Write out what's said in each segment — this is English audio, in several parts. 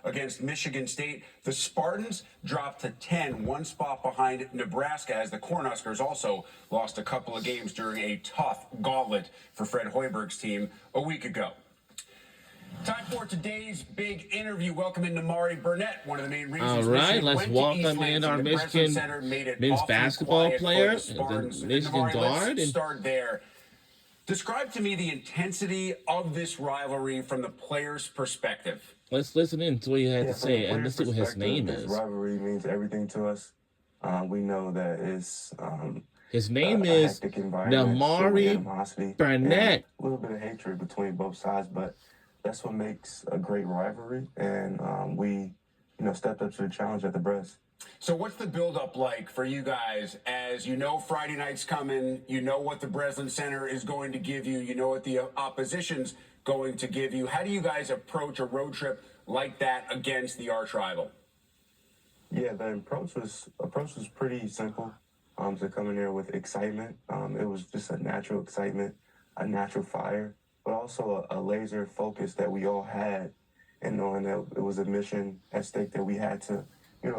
against Michigan State. The Spartans dropped to 10, one spot behind Nebraska, as the Cornhuskers also lost a couple of games during a tough gauntlet for Fred Hoiberg's team a week ago. Time for today's big interview. Welcoming Nimari Burnett, one of the main reasons. All right, let's welcome in our Michigan men's basketball player, the Michigan guard. Let's start there. Describe to me the intensity of this rivalry from the player's perspective. Let's listen in to what he had to say, and let's see what his name is. This rivalry means everything to us. We know that it's his name is Nimari Burnett. A little bit of hatred between both sides, but that's what makes a great rivalry, and we, stepped up to the challenge at the Breast. So what's the build-up like for you guys, as you know Friday night's coming, you know what the Breslin Center is going to give you, you know what the opposition's going to give you. How do you guys approach a road trip like that against the arch rival? Yeah, the approach was pretty simple. To come in there with excitement. It was just a natural excitement, a natural fire, but also a laser focus that we all had, and knowing that it was a mission at stake that we had to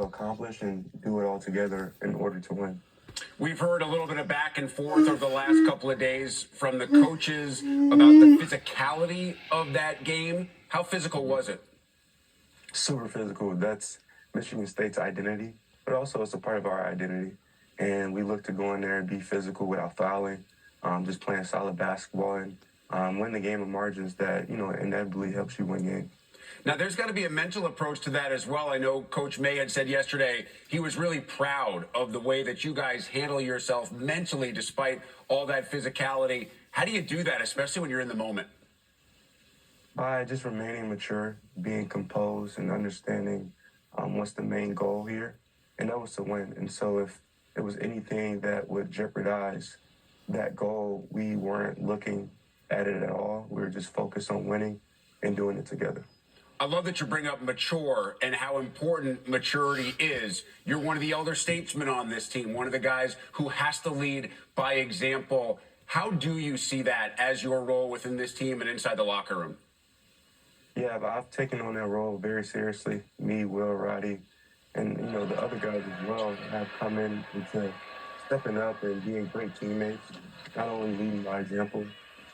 accomplish and do it all together in order to win. We've heard a little bit of back and forth over the last couple of days from the coaches about the physicality of that game. How physical was it? Super physical. That's Michigan State's identity, but also it's a part of our identity. And we look to go in there and be physical without fouling, just playing solid basketball and win the game of margins that, inevitably helps you win games. Now, there's got to be a mental approach to that as well. I know Coach May had said yesterday he was really proud of the way that you guys handle yourself mentally despite all that physicality. How do you do that, especially when you're in the moment? By just remaining mature, being composed, and understanding what's the main goal here. And that was to win. And so if it was anything that would jeopardize that goal, we weren't looking at it at all. We were just focused on winning and doing it together. I love that you bring up mature and how important maturity is. You're one of the elder statesmen on this team, one of the guys who has to lead by example. How do you see that as your role within this team and inside the locker room? Yeah, but I've taken on that role very seriously. Me, Will, Roddy, and the other guys as well have come in into stepping up and being great teammates, not only leading by example,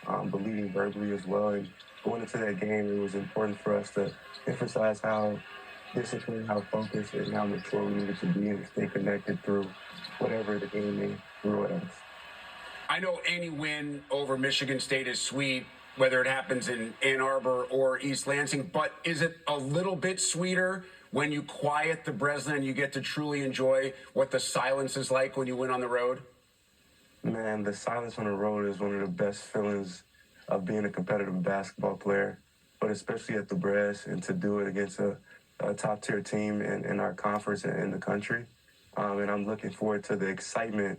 but leading verbally as well. And going into that game, it was important for us to emphasize how disciplined, how focused, and how mature we needed to be and stay connected through whatever the game may throw at us. I know any win over Michigan State is sweet, whether it happens in Ann Arbor or East Lansing, but is it a little bit sweeter when you quiet the Breslin and you get to truly enjoy what the silence is like when you win on the road? Man, the silence on the road is one of the best feelings of being a competitive basketball player, but especially at the Breast, and to do it against a top-tier team in our conference and in the country. And I'm looking forward to the excitement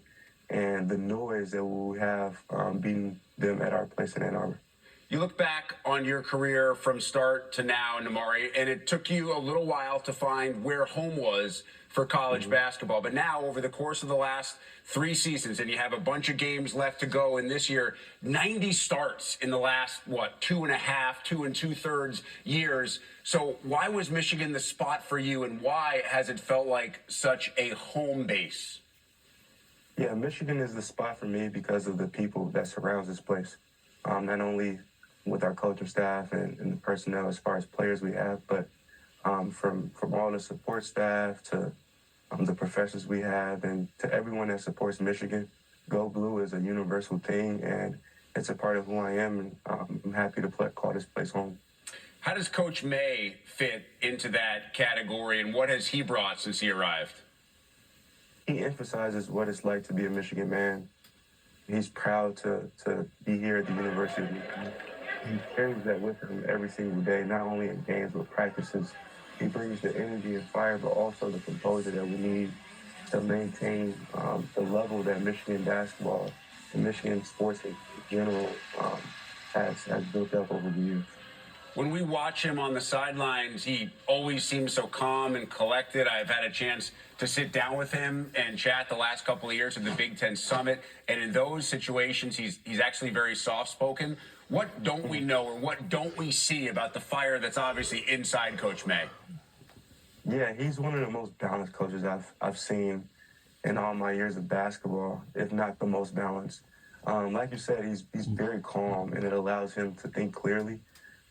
and the noise that we'll have beating them at our place in Ann Arbor. You look back on your career from start to now, Nimari, and it took you a little while to find where home was for college basketball. But now, over the course of the last 3 seasons, and you have a bunch of games left to go in this year, 90 starts in the last, 2 2/3 years. So why was Michigan the spot for you, and why has it felt like such a home base? Yeah, Michigan is the spot for me because of the people that surrounds this place. Not only with our coaching staff and the personnel as far as players we have, but from all the support staff to the professors we have and to everyone that supports Michigan. Go Blue is a universal thing, and it's a part of who I am, and I'm happy to call this place home. How does Coach May fit into that category, and what has he brought since he arrived? He emphasizes what it's like to be a Michigan man. He's proud to be here at the University of Michigan. He carries that with him every single day, not only in games but practices. He brings the energy and fire, but also the composure that we need to maintain the level that Michigan basketball and Michigan sports in general has built up over the years. When we watch him on the sidelines, he always seems so calm and collected. I've had a chance to sit down with him and chat the last couple of years at the Big Ten Summit, and in those situations, he's actually very soft-spoken. What don't we know, or what don't we see about the fire that's obviously inside Coach May? Yeah, he's one of the most balanced coaches I've seen in all my years of basketball, if not the most balanced. Like you said, he's very calm, and it allows him to think clearly.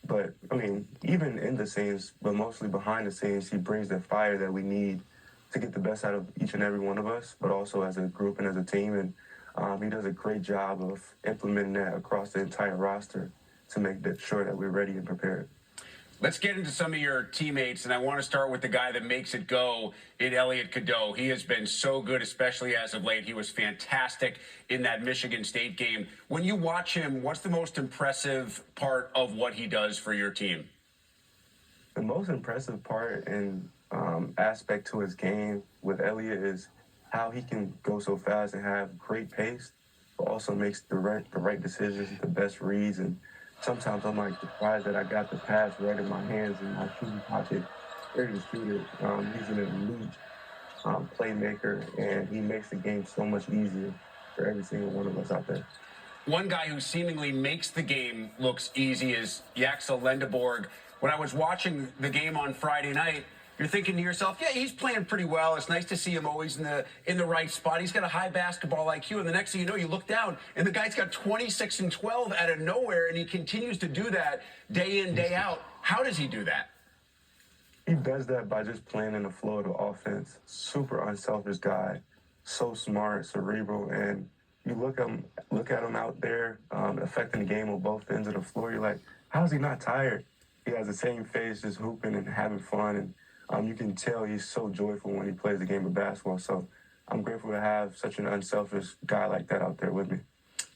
But, I mean, even in the scenes, but mostly behind the scenes, he brings that fire that we need to get the best out of each and every one of us, but also as a group and as a team. And he does a great job of implementing that across the entire roster to make sure that we're ready and prepared. Let's get into some of your teammates, and I want to start with the guy that makes it go in Elliot Cadeau. He has been so good, especially as of late. He was fantastic in that Michigan State game. When you watch him, what's the most impressive part of what he does for your team? The most impressive part and aspect to his game with Elliot is how he can go so fast and have great pace, but also makes the right decisions, the best reads. And sometimes I'm like surprised that I got the pass right in my hands in my shooting pocket, ready to shoot it. He's an elite playmaker, and he makes the game so much easier for every single one of us out there. One guy who seemingly makes the game looks easy is Yaxel Lendeborg. When I was watching the game on Friday night, you're thinking to yourself, yeah, he's playing pretty well. It's nice to see him always in the right spot. He's got a high basketball IQ, and the next thing you know, you look down, and the guy's got 26 and 12 out of nowhere, and he continues to do that day in, day out. How does he do that? He does that by just playing in the flow of the offense. Super unselfish guy, so smart, cerebral, and you look at him out there affecting the game on both ends of the floor. You're like, how is he not tired? He has the same face, just hooping and having fun, and you can tell he's so joyful when he plays the game of basketball. So I'm grateful to have such an unselfish guy like that out there with me.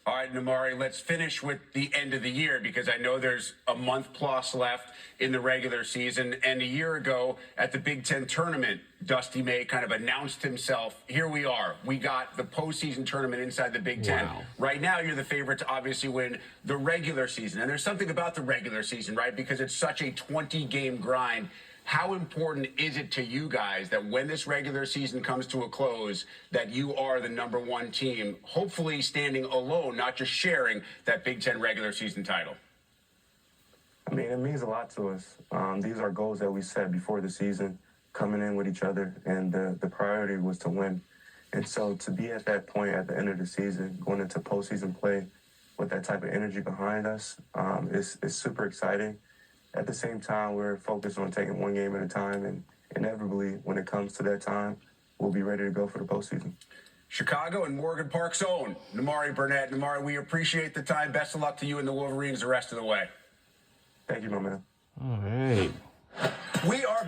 All right, Nemari, let's finish with the end of the year, because I know there's a month plus left in the regular season. And a year ago at the Big Ten tournament, Dusty May kind of announced himself. Here we are. We got the postseason tournament inside the Big Ten. Wow. Right now, you're the favorite to obviously win the regular season. And there's something about the regular season, right? Because it's such a 20-game grind. How important is it to you guys that when this regular season comes to a close, that you are the #1 team, hopefully standing alone, not just sharing that Big Ten regular season title? I mean, it means a lot to us. These are goals that we set before the season, coming in with each other, and the priority was to win. And so to be at that point at the end of the season, going into postseason play with that type of energy behind us, is super exciting. At the same time, we're focused on taking one game at a time, and inevitably, when it comes to that time, we'll be ready to go for the postseason. Chicago and Morgan Park's own Nemari Burnett. Nemari, we appreciate the time. Best of luck to you and the Wolverines the rest of the way. Thank you, my man. All right. We are back.